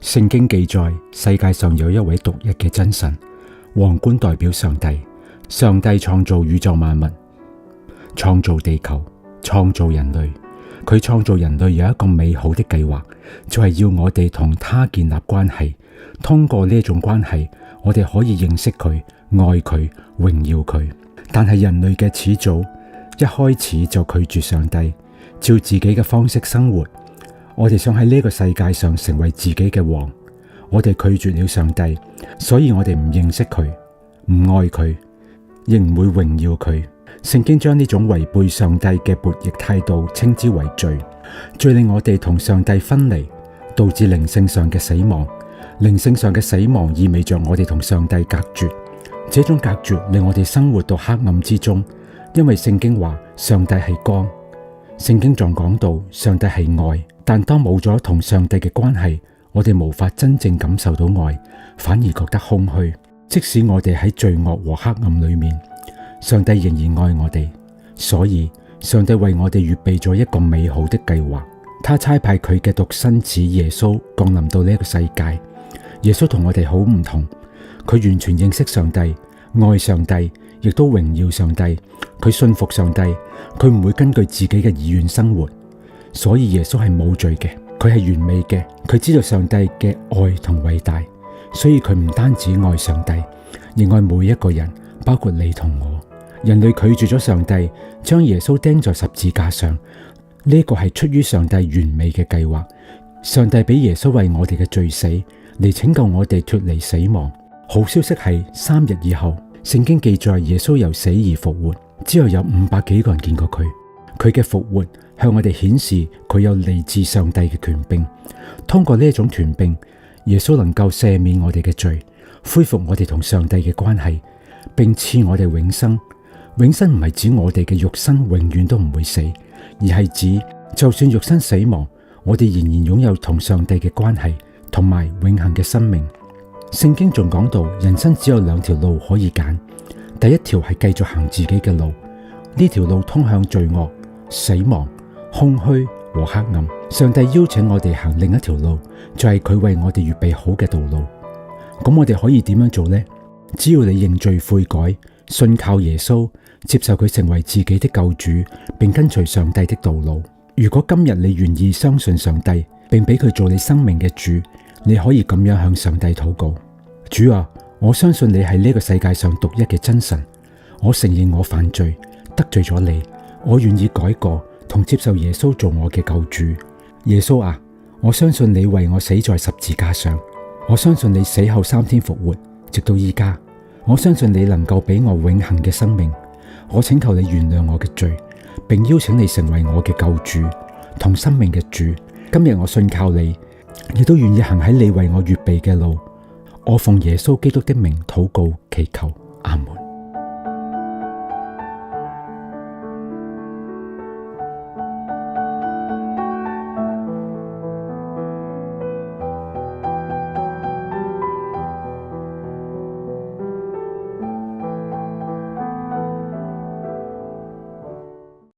聖經記載，世界上有一位獨一嘅真神，皇冠代表上帝。上帝創造宇宙萬物，創造地球，創造人類。佢創造人類有一個美好的計劃，就係要我哋同他建立關係。通過呢種關係，我哋可以認識佢、愛佢、榮耀佢。但係人類嘅始祖一開始就拒絕上帝，照自己嘅方式生活。我哋想喺呢個世界上成為自己嘅王，我哋拒絕了上帝，所以我哋唔認識佢，唔愛佢，亦唔會榮耀佢。聖經將呢種違背上帝嘅悖逆態度稱之為罪。罪令我哋同上帝分離，導致靈性上嘅死亡。靈性上嘅死亡意味着我哋同上帝隔絕。這種隔絕令我哋生活到黑暗之中，因為聖經話上帝係光。聖經仲講到上帝係愛，但當冇咗同上帝嘅關係，我哋無法真正感受到愛，反而覺得空虛。即使我哋喺罪惡和黑暗裏面，上帝仍然愛我哋。所以上帝為我哋預備咗一個美好的計劃，他差派佢嘅獨生子耶穌降臨到呢個世界。耶穌同我哋好唔同，佢完全認識上帝，愛上帝，亦都榮耀上帝。佢信服上帝，佢唔會根據自己嘅意願生活。所以耶穌係冇罪嘅，佢係完美嘅，佢知道上帝嘅愛同偉大，所以佢唔單止愛上帝，亦愛每一個人，包括你同我。人類拒絕咗上帝，將耶穌釘在十字架上，呢個係出於上帝完美嘅計劃。上帝俾耶穌為我哋嘅罪死，嚟拯救我哋脫離死亡。好消息係3日以後，聖經記載耶穌由死而復活，之後有500幾個人見過佢。佢嘅復活向我哋顯示佢有嚟自上帝嘅權柄。通過呢一種權柄，耶穌能夠赦免我哋嘅罪，恢復我哋同上帝嘅關係，並賜我哋永生。永生唔係指我哋嘅肉身永遠都唔會死，而係指就算肉身死亡，我哋仍然擁有同上帝嘅關係同埋永恆嘅生命。聖經仲講到，人生只有2條路可以揀，第一條係繼續行自己嘅路，呢條路通向罪惡、死亡、空虛和黑暗。上帝邀請我哋行另一條路，就係佢為我哋預備好嘅道路。咁我哋可以點樣做呢？只要你認罪悔改，信靠耶穌，接受佢成為自己的救主，並跟隨上帝的道路。如果今日你願意相信上帝，並俾佢做你生命嘅主，你可以咁樣向上帝禱告：主啊，我相信你係呢個世界上獨一嘅真神。我承認我犯罪，得罪咗你，我願意改過，同接受耶穌做我嘅救主。耶穌啊，我相信你為我死在十字架上，我相信你死後3天復活，直到依家。我相信你能夠俾我永恆嘅生命。我請求你原諒我嘅罪，並邀請你成為我嘅救主同生命嘅主。今日我信靠你，亦都願意行喺你為我預備嘅路。我奉耶穌基督的名禱告祈求，阿門。